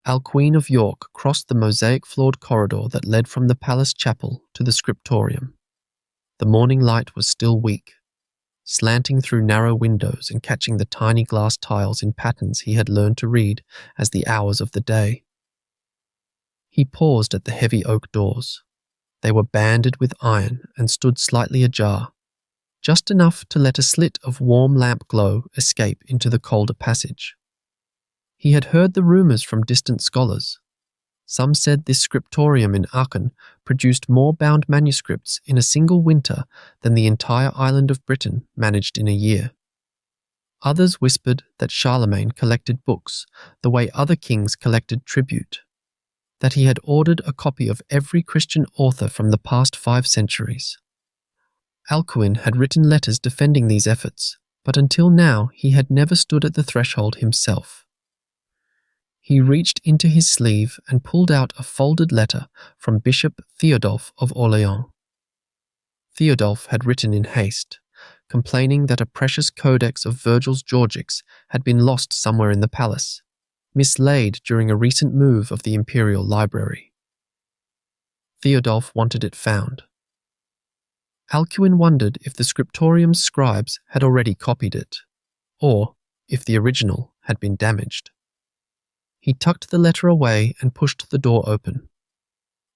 Alcuin of York crossed the mosaic-floored corridor that led from the palace chapel to the scriptorium. The morning light was still weak, slanting through narrow windows and catching the tiny glass tiles in patterns he had learned to read as the hours of the day. He paused at the heavy oak doors. They were banded with iron and stood slightly ajar, just enough to let a slit of warm lamp glow escape into the colder passage. He had heard the rumours from distant scholars. Some said this scriptorium in Aachen produced more bound manuscripts in a single winter than the entire island of Britain managed in a year. Others whispered that Charlemagne collected books the way other kings collected tribute, that he had ordered a copy of every Christian author from the past 5 centuries. Alcuin had written letters defending these efforts, but until now he had never stood at the threshold himself. He reached into his sleeve and pulled out a folded letter from Bishop Theodulf of Orleans. Theodulf had written in haste, complaining that a precious codex of Virgil's Georgics had been lost somewhere in the palace, mislaid during a recent move of the imperial library. Theodulf wanted it found. Alcuin wondered if the scriptorium's scribes had already copied it, or if the original had been damaged. He tucked the letter away and pushed the door open.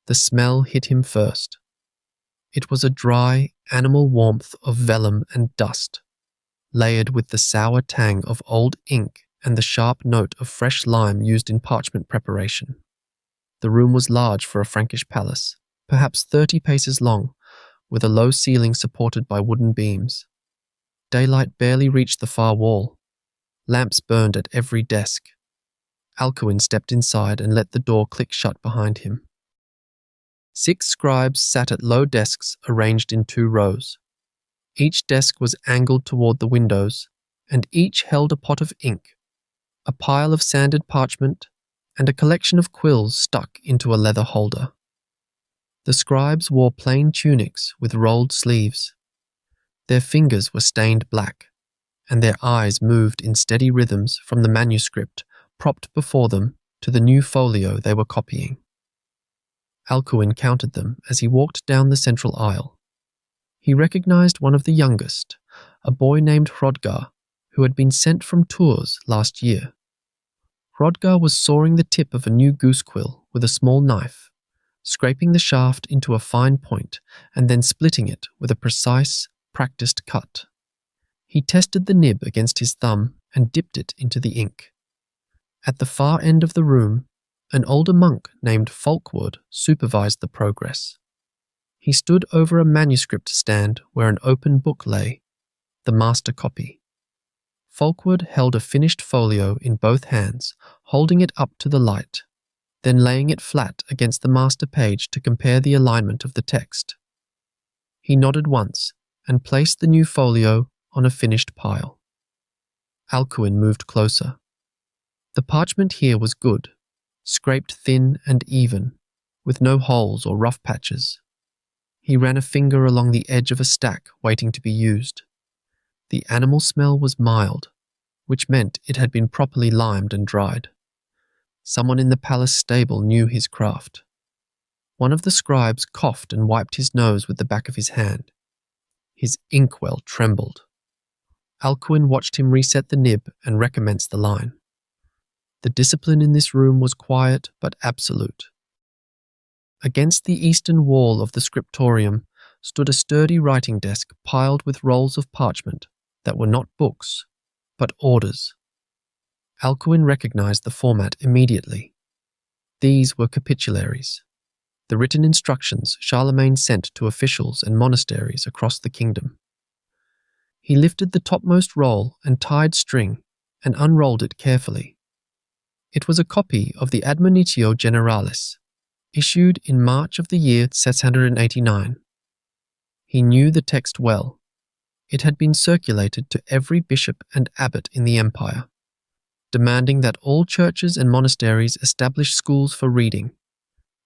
The smell hit him first. It was a dry, animal warmth of vellum and dust, layered with the sour tang of old ink and the sharp note of fresh lime used in parchment preparation. The room was large for a Frankish palace, perhaps 30 paces long, with a low ceiling supported by wooden beams. Daylight barely reached the far wall. Lamps burned at every desk. Alcuin stepped inside and let the door click shut behind him. 6 scribes sat at low desks arranged in 2 rows. Each desk was angled toward the windows, and each held a pot of ink, a pile of sanded parchment, and a collection of quills stuck into a leather holder. The scribes wore plain tunics with rolled sleeves. Their fingers were stained black, and their eyes moved in steady rhythms from the manuscript propped before them to the new folio they were copying. Alcuin counted them as he walked down the central aisle. He recognized one of the youngest, a boy named Hrodgar, who had been sent from Tours last year. Hrodgar was sawing the tip of a new goose quill with a small knife, scraping the shaft into a fine point and then splitting it with a precise, practiced cut. He tested the nib against his thumb and dipped it into the ink. At the far end of the room, an older monk named Folkwood supervised the progress. He stood over a manuscript stand where an open book lay, the master copy. Folkwood held a finished folio in both hands, holding it up to the light, then laying it flat against the master page to compare the alignment of the text. He nodded once and placed the new folio on a finished pile. Alcuin moved closer. The parchment here was good, scraped thin and even, with no holes or rough patches. He ran a finger along the edge of a stack waiting to be used. The animal smell was mild, which meant it had been properly limed and dried. Someone in the palace stable knew his craft. One of the scribes coughed and wiped his nose with the back of his hand. His inkwell trembled. Alcuin watched him reset the nib and recommence the line. The discipline in this room was quiet but absolute. Against the eastern wall of the scriptorium stood a sturdy writing desk piled with rolls of parchment that were not books, but orders. Alcuin recognized the format immediately. These were capitularies, the written instructions Charlemagne sent to officials and monasteries across the kingdom. He lifted the topmost roll and tied string and unrolled it carefully. It was a copy of the Admonitio Generalis, issued in March of the year 689. He knew the text well. It had been circulated to every bishop and abbot in the empire, demanding that all churches and monasteries establish schools for reading,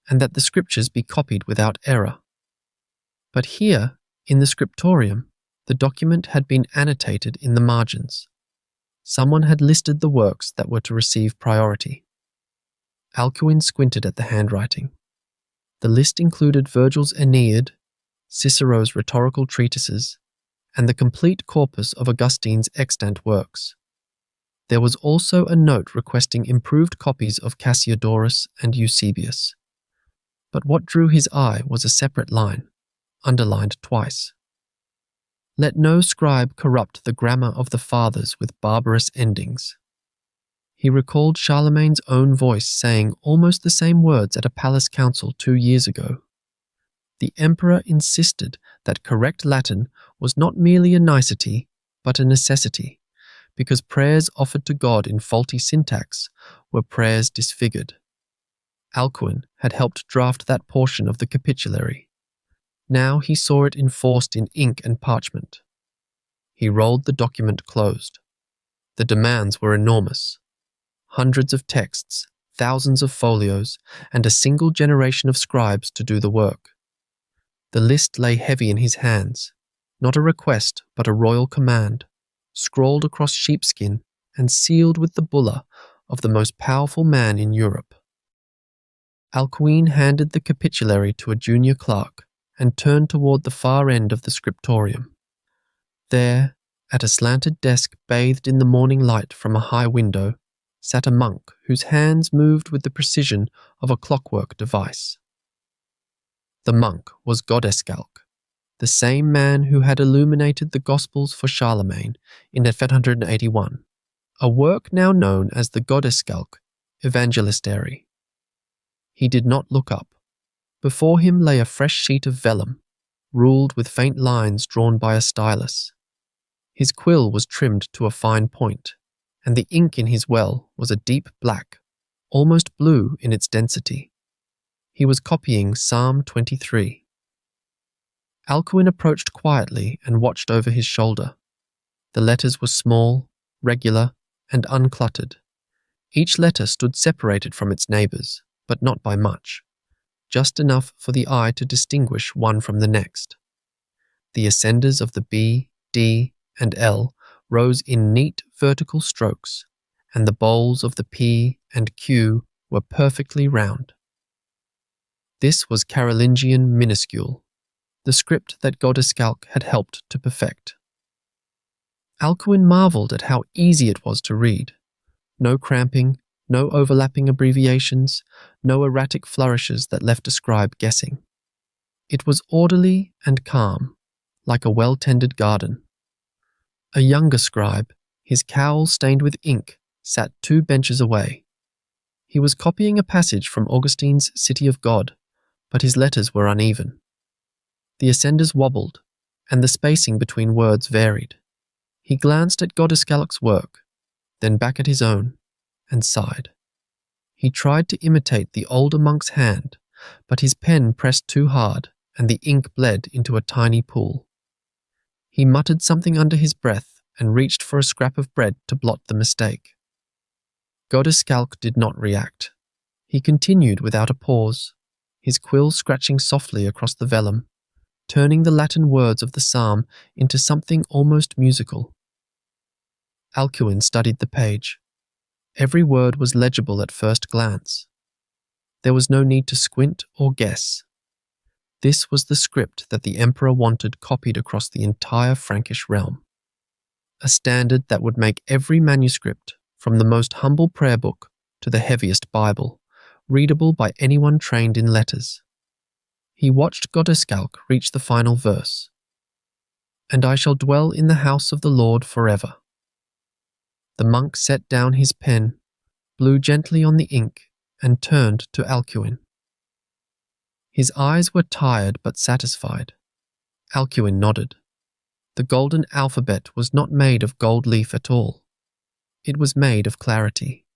and that the scriptures be copied without error. But here, in the scriptorium, the document had been annotated in the margins. Someone had listed the works that were to receive priority. Alcuin squinted at the handwriting. The list included Virgil's Aeneid, Cicero's rhetorical treatises, and the complete corpus of Augustine's extant works. There was also a note requesting improved copies of Cassiodorus and Eusebius. But what drew his eye was a separate line, underlined twice. Let no scribe corrupt the grammar of the fathers with barbarous endings. He recalled Charlemagne's own voice saying almost the same words at a palace council 2 years ago. The emperor insisted that correct Latin was not merely a nicety, but a necessity, because prayers offered to God in faulty syntax were prayers disfigured. Alcuin had helped draft that portion of the capitulary. Now he saw it enforced in ink and parchment. He rolled the document closed. The demands were enormous. Hundreds of texts, thousands of folios, and a single generation of scribes to do the work. The list lay heavy in his hands, not a request but a royal command, scrawled across sheepskin and sealed with the bulla of the most powerful man in Europe. Alcuin handed the capitulary to a junior clerk and turned toward the far end of the scriptorium. There, at a slanted desk bathed in the morning light from a high window, sat a monk whose hands moved with the precision of a clockwork device. The monk was Godescalc, the same man who had illuminated the Gospels for Charlemagne in 781, a work now known as the Godescalc Evangelistary. He did not look up. Before him lay a fresh sheet of vellum, ruled with faint lines drawn by a stylus. His quill was trimmed to a fine point, and the ink in his well was a deep black, almost blue in its density. He was copying Psalm 23. Alcuin approached quietly and watched over his shoulder. The letters were small, regular, and uncluttered. Each letter stood separated from its neighbours, but not by much, just enough for the eye to distinguish one from the next. The ascenders of the B, D, and L rose in neat vertical strokes, and the bowls of the P and Q were perfectly round. This was Carolingian minuscule, the script that Godescalc had helped to perfect. Alcuin marvelled at how easy it was to read. No cramping, no overlapping abbreviations, no erratic flourishes that left a scribe guessing. It was orderly and calm, like a well-tended garden. A younger scribe, his cowl stained with ink, sat 2 benches away. He was copying a passage from Augustine's City of God, but his letters were uneven. The ascenders wobbled, and the spacing between words varied. He glanced at Godescalc's work, then back at his own, and sighed. He tried to imitate the older monk's hand, but his pen pressed too hard, and the ink bled into a tiny pool. He muttered something under his breath and reached for a scrap of bread to blot the mistake. Godescalc did not react. He continued without a pause, his quill scratching softly across the vellum, turning the Latin words of the psalm into something almost musical. Alcuin studied the page. Every word was legible at first glance. There was no need to squint or guess. This was the script that the emperor wanted copied across the entire Frankish realm. A standard that would make every manuscript, from the most humble prayer book to the heaviest Bible, readable by anyone trained in letters. He watched Godescalc reach the final verse. "And I shall dwell in the house of the Lord forever." The monk set down his pen, blew gently on the ink, and turned to Alcuin. His eyes were tired but satisfied. Alcuin nodded. The golden alphabet was not made of gold leaf at all. It was made of clarity.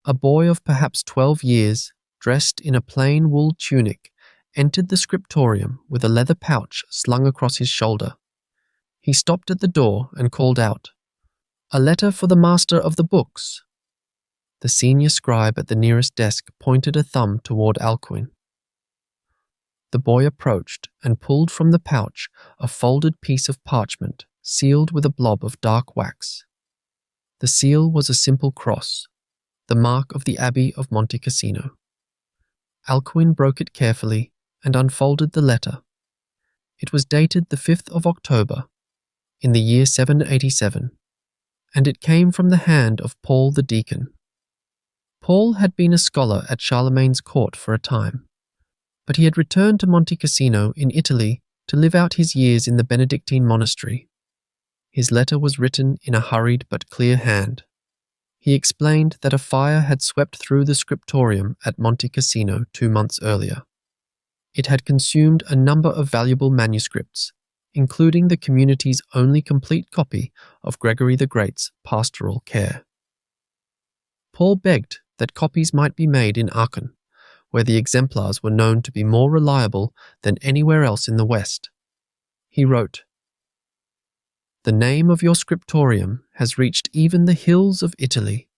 A boy of perhaps 12 years, dressed in a plain wool tunic, entered the scriptorium with a leather pouch slung across his shoulder. He stopped at the door and called out, "A letter for the master of the books." The senior scribe at the nearest desk pointed a thumb toward Alcuin. The boy approached and pulled from the pouch a folded piece of parchment sealed with a blob of dark wax. The seal was a simple cross, the mark of the Abbey of Monte Cassino. Alcuin broke it carefully and unfolded the letter. It was dated the 5th of October, in the year 787, and it came from the hand of Paul the deacon. Paul had been a scholar at Charlemagne's court for a time, but he had returned to Monte Cassino in Italy to live out his years in the Benedictine monastery. His letter was written in a hurried but clear hand. He explained that a fire had swept through the Scriptorium at Monte Cassino 2 months earlier. It had consumed a number of valuable manuscripts, including the community's only complete copy of Gregory the Great's Pastoral Care. Paul begged that copies might be made in Aachen, where the exemplars were known to be more reliable than anywhere else in the West. He wrote, "The name of your scriptorium has reached even the hills of Italy.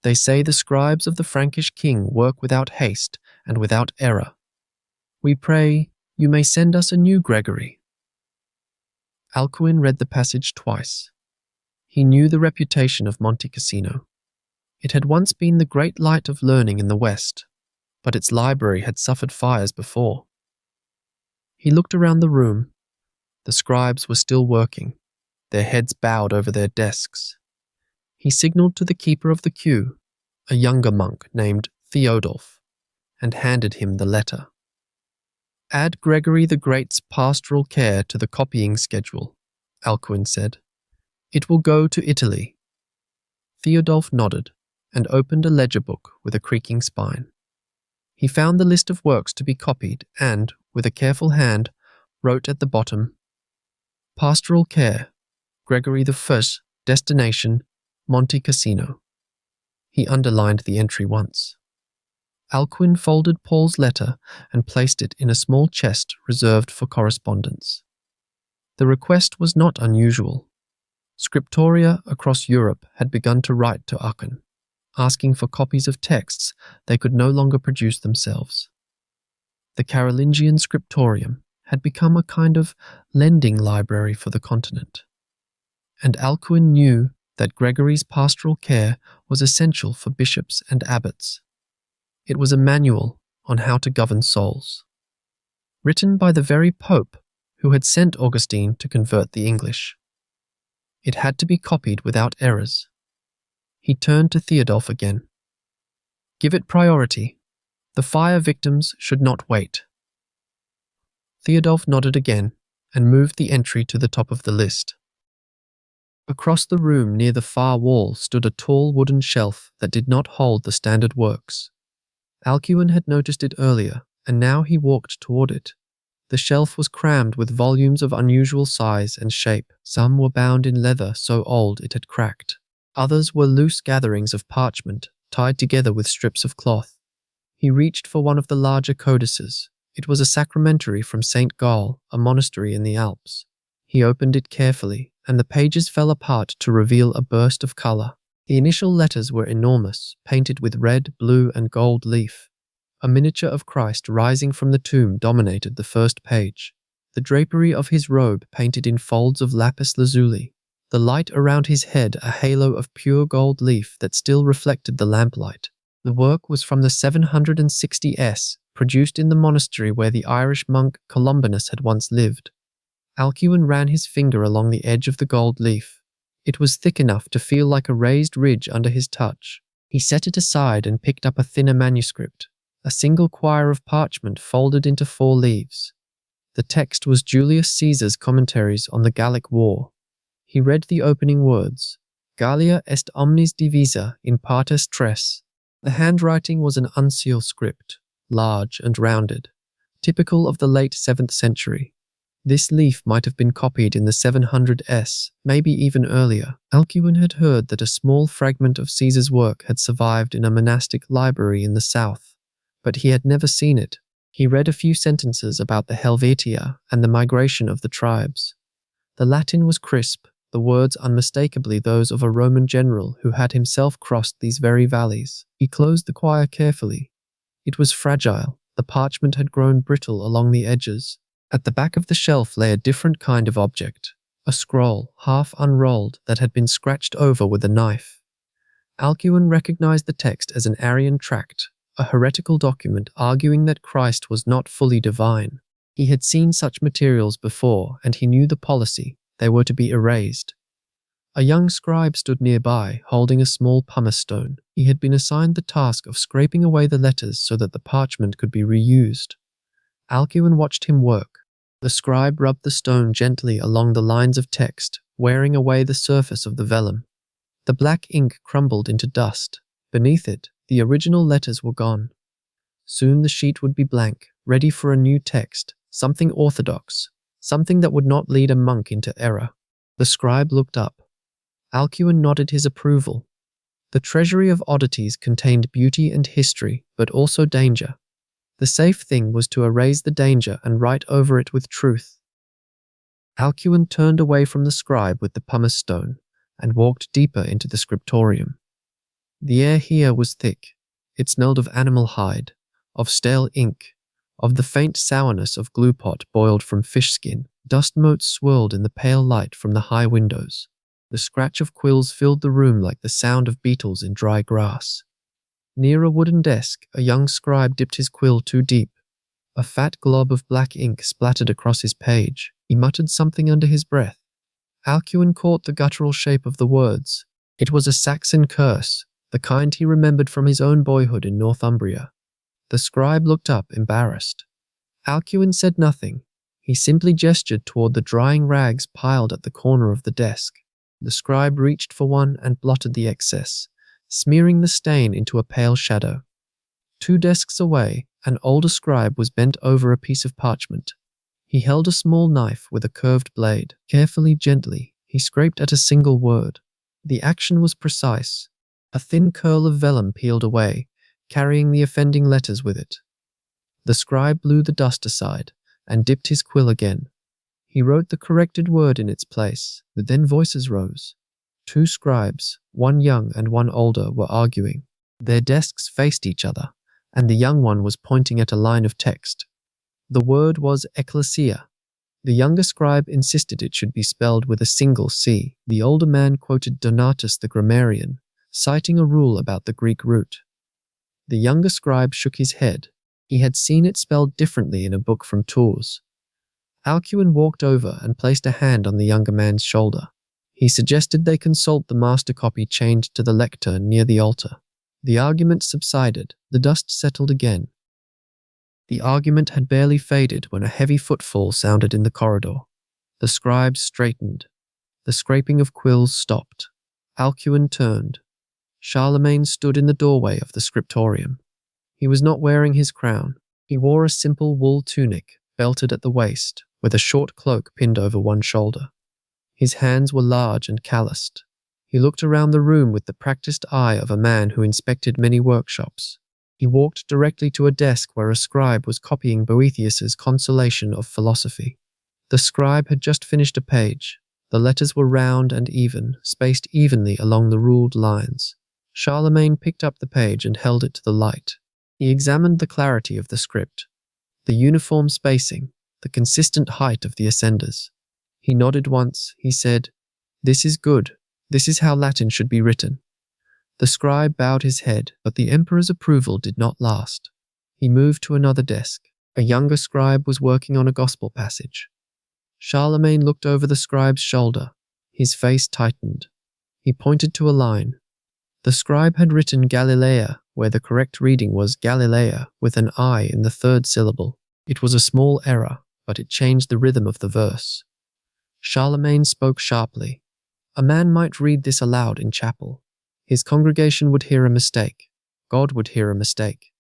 They say the scribes of the Frankish king work without haste and without error. We pray you may send us a new Gregory." Alcuin read the passage twice. He knew the reputation of Monte Cassino. It had once been the great light of learning in the West, but its library had suffered fires before. He looked around the room. The scribes were still working, their heads bowed over their desks. He signalled to the keeper of the queue, a younger monk named Theodulf, and handed him the letter. "Add Gregory the Great's Pastoral Care to the copying schedule," Alcuin said. "It will go to Italy." Theodulf nodded and opened a ledger book with a creaking spine. He found the list of works to be copied and, with a careful hand, wrote at the bottom, "Pastoral Care, Gregory I, destination, Monte Cassino." He underlined the entry once. Alcuin folded Paul's letter and placed it in a small chest reserved for correspondence. The request was not unusual. Scriptoria across Europe had begun to write to Aachen, asking for copies of texts they could no longer produce themselves. The Carolingian Scriptorium had become a kind of lending library for the continent, and Alcuin knew that Gregory's Pastoral Care was essential for bishops and abbots. It was a manual on how to govern souls, written by the very Pope who had sent Augustine to convert the English. It had to be copied without errors. He turned to Theodulf again. "Give it priority. The fire victims should not wait." Theodulf nodded again and moved the entry to the top of the list. Across the room near the far wall stood a tall wooden shelf that did not hold the standard works. Alcuin had noticed it earlier, and now he walked toward it. The shelf was crammed with volumes of unusual size and shape. Some were bound in leather so old it had cracked. Others were loose gatherings of parchment, tied together with strips of cloth. He reached for one of the larger codices. It was a sacramentary from St. Gall, a monastery in the Alps. He opened it carefully, and the pages fell apart to reveal a burst of colour. The initial letters were enormous, painted with red, blue, and gold leaf. A miniature of Christ rising from the tomb dominated the first page. The drapery of his robe painted in folds of lapis lazuli. The light around his head a halo of pure gold leaf that still reflected the lamplight. The work was from the 760s, produced in the monastery where the Irish monk Columbanus had once lived. Alcuin ran his finger along the edge of the gold leaf. It was thick enough to feel like a raised ridge under his touch. He set it aside and picked up a thinner manuscript, a single quire of parchment folded into 4 leaves. The text was Julius Caesar's commentaries on the Gallic War. He read the opening words, "Gallia est omnis divisa in partes tres." The handwriting was an uncial script, large and rounded, typical of the late 7th century. This leaf might have been copied in the 700s, maybe even earlier. Alcuin had heard that a small fragment of Caesar's work had survived in a monastic library in the south, but he had never seen it. He read a few sentences about the Helvetia and the migration of the tribes. The Latin was crisp, the words unmistakably those of a Roman general who had himself crossed these very valleys. He closed the quire carefully. It was fragile. The parchment had grown brittle along the edges. At the back of the shelf lay a different kind of object, a scroll, half unrolled, that had been scratched over with a knife. Alcuin recognized the text as an Arian tract, a heretical document arguing that Christ was not fully divine. He had seen such materials before, and he knew the policy: they were to be erased. A young scribe stood nearby, holding a small pumice stone. He had been assigned the task of scraping away the letters so that the parchment could be reused. Alcuin watched him work. The scribe rubbed the stone gently along the lines of text, wearing away the surface of the vellum. The black ink crumbled into dust. Beneath it, the original letters were gone. Soon the sheet would be blank, ready for a new text, something orthodox, something that would not lead a monk into error. The scribe looked up. Alcuin nodded his approval. The treasury of oddities contained beauty and history, but also danger. The safe thing was to erase the danger and write over it with truth. Alcuin turned away from the scribe with the pumice stone and walked deeper into the scriptorium. The air here was thick. It smelled of animal hide, of stale ink, of the faint sourness of glue pot boiled from fish skin. Dust motes swirled in the pale light from the high windows. The scratch of quills filled the room like the sound of beetles in dry grass. Near a wooden desk, a young scribe dipped his quill too deep. A fat glob of black ink splattered across his page. He muttered something under his breath. Alcuin caught the guttural shape of the words. It was a Saxon curse, the kind he remembered from his own boyhood in Northumbria. The scribe looked up, embarrassed. Alcuin said nothing. He simply gestured toward the drying rags piled at the corner of the desk. The scribe reached for one and blotted the excess, smearing the stain into a pale shadow. 2 desks away, an older scribe was bent over a piece of parchment. He held a small knife with a curved blade. Carefully, gently, he scraped at a single word. The action was precise. A thin curl of vellum peeled away, carrying the offending letters with it. The scribe blew the dust aside and dipped his quill again. He wrote the corrected word in its place, but then voices rose. 2 scribes, one young and one older, were arguing. Their desks faced each other, and the young one was pointing at a line of text. The word was ecclesia. The younger scribe insisted it should be spelled with a single C. The older man quoted Donatus the grammarian, citing a rule about the Greek root. The younger scribe shook his head. He had seen it spelled differently in a book from Tours. Alcuin walked over and placed a hand on the younger man's shoulder. He suggested they consult the master copy chained to the lectern near the altar. The argument subsided. The dust settled again. The argument had barely faded when a heavy footfall sounded in the corridor. The scribes straightened. The scraping of quills stopped. Alcuin turned. Charlemagne stood in the doorway of the scriptorium. He was not wearing his crown. He wore a simple wool tunic, belted at the waist, with a short cloak pinned over one shoulder. His hands were large and calloused. He looked around the room with the practiced eye of a man who inspected many workshops. He walked directly to a desk where a scribe was copying Boethius's Consolation of Philosophy. The scribe had just finished a page. The letters were round and even, spaced evenly along the ruled lines. Charlemagne picked up the page and held it to the light. He examined the clarity of the script, the uniform spacing, the consistent height of the ascenders. He nodded once. He said, "This is good. This is how Latin should be written." The scribe bowed his head, but the emperor's approval did not last. He moved to another desk. A younger scribe was working on a gospel passage. Charlemagne looked over the scribe's shoulder. His face tightened. He pointed to a line. The scribe had written Galilea, where the correct reading was Galilea, with an I in the 3rd syllable. It was a small error, but it changed the rhythm of the verse. Charlemagne spoke sharply. A man might read this aloud in chapel. His congregation would hear a mistake. God would hear a mistake.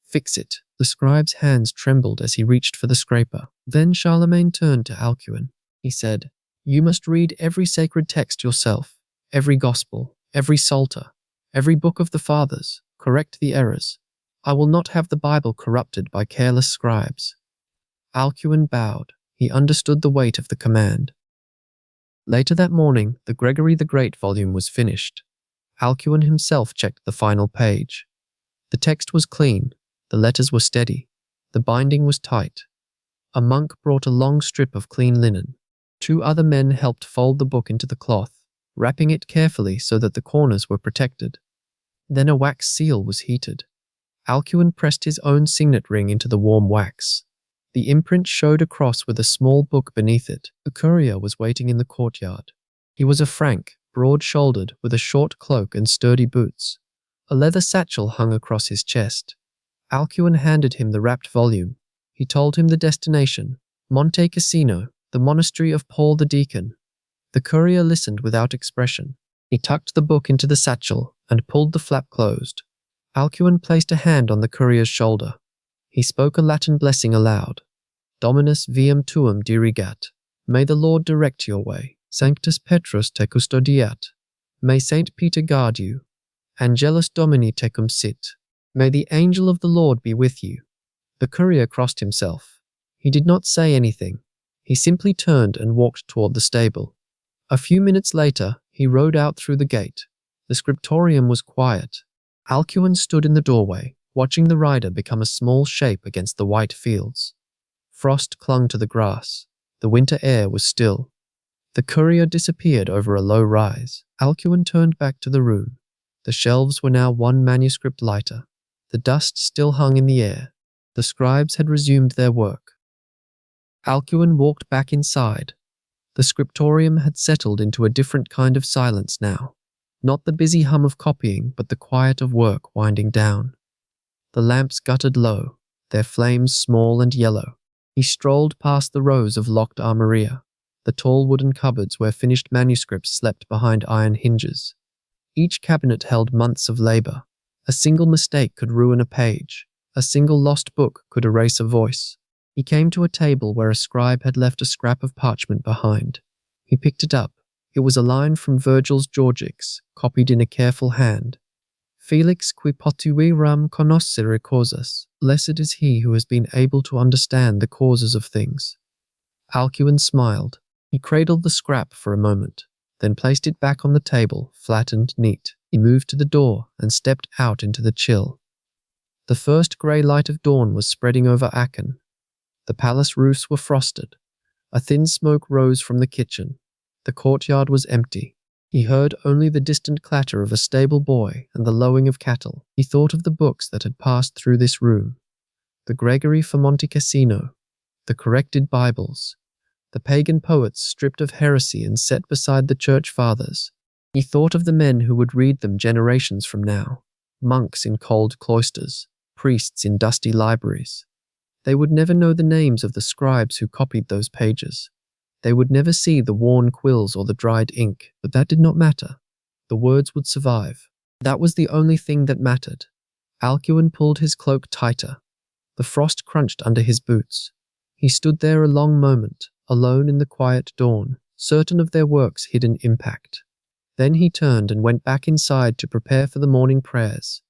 Fix it. The scribe's hands trembled as he reached for the scraper. Then Charlemagne turned to Alcuin. He said, "You must read every sacred text yourself, every gospel, every psalter, every book of the fathers. Correct the errors. I will not have the Bible corrupted by careless scribes." Alcuin bowed. He understood the weight of the command. Later that morning, the Gregory the Great volume was finished. Alcuin himself checked the final page. The text was clean. The letters were steady. The binding was tight. A monk brought a long strip of clean linen. 2 other men helped fold the book into the cloth, wrapping it carefully so that the corners were protected. Then a wax seal was heated. Alcuin pressed his own signet ring into the warm wax. The imprint showed a cross with a small book beneath it. A courier was waiting in the courtyard. He was a Frank, broad-shouldered, with a short cloak and sturdy boots. A leather satchel hung across his chest. Alcuin handed him the wrapped volume. He told him the destination, Monte Cassino, the monastery of Paul the Deacon. The courier listened without expression. He tucked the book into the satchel and pulled the flap closed. Alcuin placed a hand on the courier's shoulder. He spoke a Latin blessing aloud. Dominus viam tuum dirigat. May the Lord direct your way. Sanctus Petrus te custodiat. May Saint Peter guard you. Angelus Domini tecum sit. May the angel of the Lord be with you. The courier crossed himself. He did not say anything. He simply turned and walked toward the stable. A few minutes later, he rode out through the gate. The scriptorium was quiet. Alcuin stood in the doorway, watching the rider become a small shape against the white fields. Frost clung to the grass. The winter air was still. The courier disappeared over a low rise. Alcuin turned back to the room. The shelves were now one manuscript lighter. The dust still hung in the air. The scribes had resumed their work. Alcuin walked back inside. The scriptorium had settled into a different kind of silence now. Not the busy hum of copying, but the quiet of work winding down. The lamps guttered low, their flames small and yellow. He strolled past the rows of locked armoria, the tall wooden cupboards where finished manuscripts slept behind iron hinges. Each cabinet held months of labor. A single mistake could ruin a page. A single lost book could erase a voice. He came to a table where a scribe had left a scrap of parchment behind. He picked it up. It was a line from Virgil's Georgics, copied in a careful hand. Felix qui potueram conoscere causas. Blessed is he who has been able to understand the causes of things. Alcuin smiled. He cradled the scrap for a moment, then placed it back on the table, flat and neat. He moved to the door and stepped out into the chill. The first grey light of dawn was spreading over Aachen. The palace roofs were frosted. A thin smoke rose from the kitchen. The courtyard was empty. He heard only the distant clatter of a stable boy and the lowing of cattle. He thought of the books that had passed through this room. The Gregory for Monte Cassino, the corrected Bibles, the pagan poets stripped of heresy and set beside the church fathers. He thought of the men who would read them generations from now, monks in cold cloisters, priests in dusty libraries. They would never know the names of the scribes who copied those pages. They would never see the worn quills or the dried ink, but that did not matter. The words would survive. That was the only thing that mattered. Alcuin pulled his cloak tighter. The frost crunched under his boots. He stood there a long moment, alone in the quiet dawn, certain of their work's hidden impact. Then he turned and went back inside to prepare for the morning prayers.